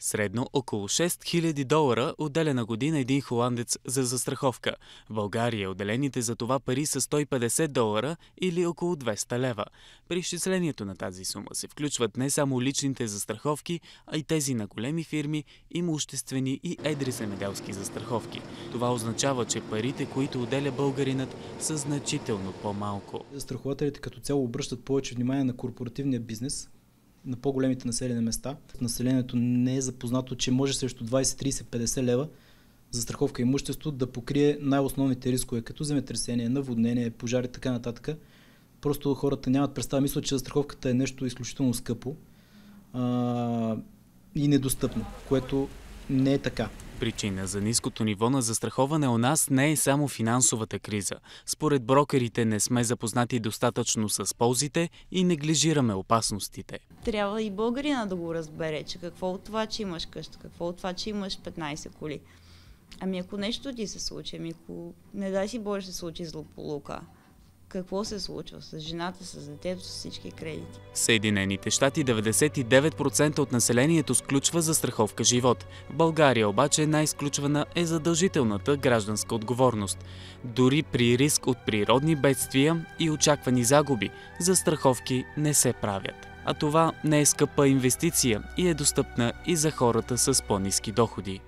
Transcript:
Средно около $6000 отделя на година един холандец за застраховка. В България отделените за това пари са $150 или около 200 лева. При изчислението на тази сума се включват не само личните застраховки, а и тези на големи фирми, имуществени и едри земеделски застраховки. Това означава, че парите, които отделя българинът, са значително по-малко. Застрахователите като цяло обръщат повече внимание на корпоративния бизнес, на по-големите населени места. Населението не е запознато, че може срещу 20, 30, 50 лева застраховка имущество да покрие най-основните рискове, като земетресение, наводнение, пожари и така нататък. Просто хората нямат представа, мислят, че застраховката е нещо изключително скъпо и недостъпно, което не е така. Причина за ниското ниво на застраховане у нас не е само финансовата криза. Според брокерите не сме запознати достатъчно с ползите и неглижираме опасностите. Трябва и българина да го разбере, че какво от това, че имаш къща, какво от това, че имаш 15 коли. Ами ако нещо ти се случи, ако не дай си Боже се случи злополука, какво се случва с жената, с детето, с всички кредити? В Съединените щати 99% от населението сключва застраховка живот. В България обаче най-изключвана е задължителната гражданска отговорност. Дори при риск от природни бедствия и очаквани загуби, застраховки не се правят. А това не е скъпа инвестиция и е достъпна и за хората с по-ниски доходи.